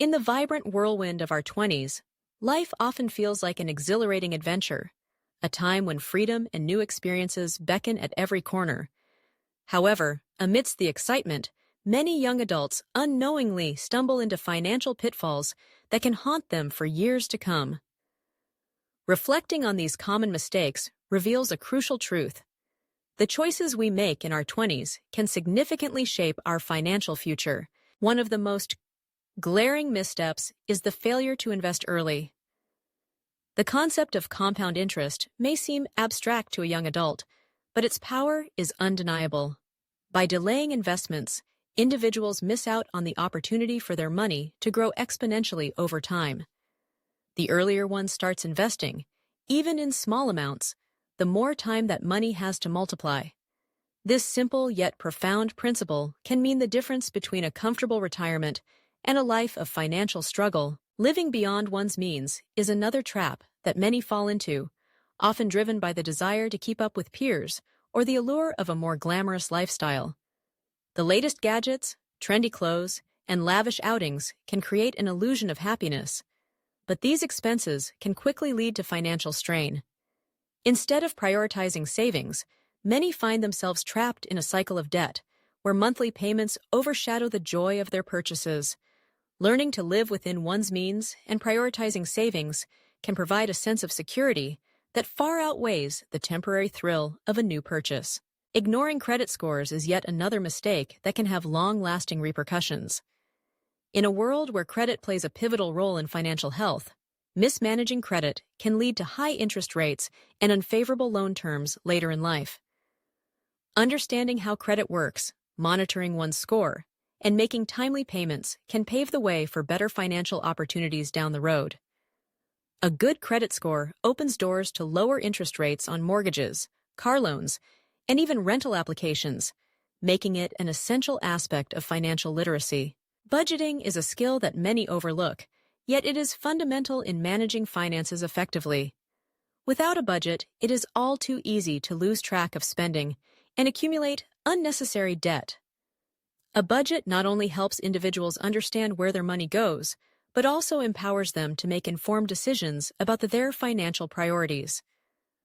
In the vibrant whirlwind of our 20s, life often feels like an exhilarating adventure, a time when freedom and new experiences beckon at every corner. However, amidst the excitement, many young adults unknowingly stumble into financial pitfalls that can haunt them for years to come. Reflecting on these common mistakes reveals a crucial truth. The choices we make in our 20s can significantly shape our financial future. One of the most glaring missteps is the failure to invest early. The concept of compound interest may seem abstract to a young adult, but its power is undeniable. By delaying investments, individuals miss out on the opportunity for their money to grow exponentially over time. The earlier one starts investing, even in small amounts, the more time that money has to multiply. This simple yet profound principle can mean the difference between a comfortable retirement and a life of financial struggle. Living beyond one's means is another trap that many fall into, often driven by the desire to keep up with peers or the allure of a more glamorous lifestyle. The latest gadgets, trendy clothes, and lavish outings can create an illusion of happiness, but these expenses can quickly lead to financial strain. Instead of prioritizing savings, many find themselves trapped in a cycle of debt, where monthly payments overshadow the joy of their purchases. Learning to live within one's means and prioritizing savings can provide a sense of security that far outweighs the temporary thrill of a new purchase. Ignoring credit scores is yet another mistake that can have long-lasting repercussions. In a world where credit plays a pivotal role in financial health, mismanaging credit can lead to high interest rates and unfavorable loan terms later in life. Understanding how credit works, monitoring one's score, and making timely payments can pave the way for better financial opportunities down the road. A good credit score opens doors to lower interest rates on mortgages, car loans, and even rental applications, making it an essential aspect of financial literacy. Budgeting is a skill that many overlook, yet it is fundamental in managing finances effectively. Without a budget, it is all too easy to lose track of spending and accumulate unnecessary debt. A budget not only helps individuals understand where their money goes, but also empowers them to make informed decisions about their financial priorities.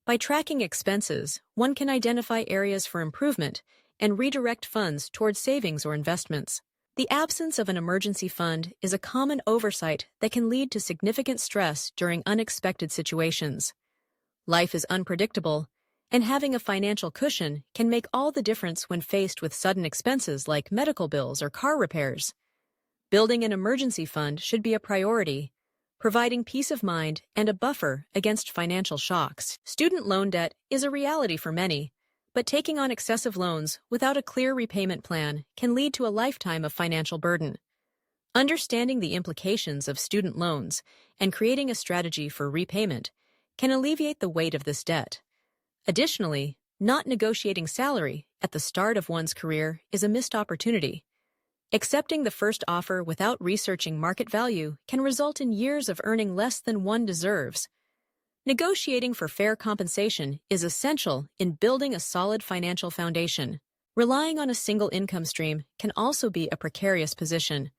By tracking expenses, one can identify areas for improvement and redirect funds towards savings or investments. The absence of an emergency fund is a common oversight that can lead to significant stress during unexpected situations. Life is unpredictable, and having a financial cushion can make all the difference when faced with sudden expenses like medical bills or car repairs. Building an emergency fund should be a priority, providing peace of mind and a buffer against financial shocks. Student loan debt is a reality for many, but taking on excessive loans without a clear repayment plan can lead to a lifetime of financial burden. Understanding the implications of student loans and creating a strategy for repayment can alleviate the weight of this debt. Additionally, not negotiating salary at the start of one's career is a missed opportunity. Accepting the first offer without researching market value can result in years of earning less than one deserves. Negotiating for fair compensation is essential in building a solid financial foundation. Relying on a single income stream can also be a precarious position.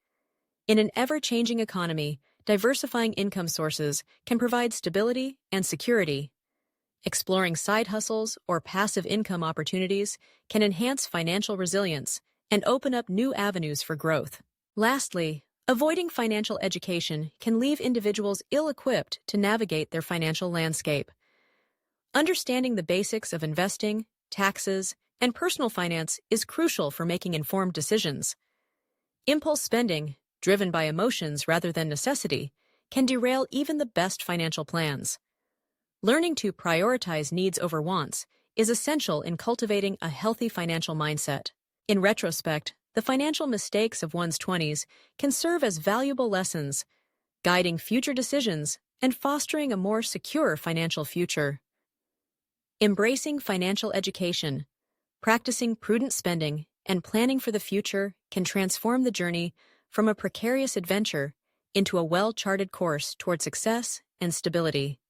In an ever-changing economy, diversifying income sources can provide stability and security. Exploring side hustles or passive income opportunities can enhance financial resilience and open up new avenues for growth. Lastly, avoiding financial education can leave individuals ill-equipped to navigate their financial landscape. Understanding the basics of investing, taxes, and personal finance is crucial for making informed decisions. Impulse spending, driven by emotions rather than necessity, can derail even the best financial plans. Learning to prioritize needs over wants is essential in cultivating a healthy financial mindset. In retrospect, the financial mistakes of one's 20s can serve as valuable lessons, guiding future decisions and fostering a more secure financial future. Embracing financial education, practicing prudent spending, and planning for the future can transform the journey from a precarious adventure into a well-charted course toward success and stability.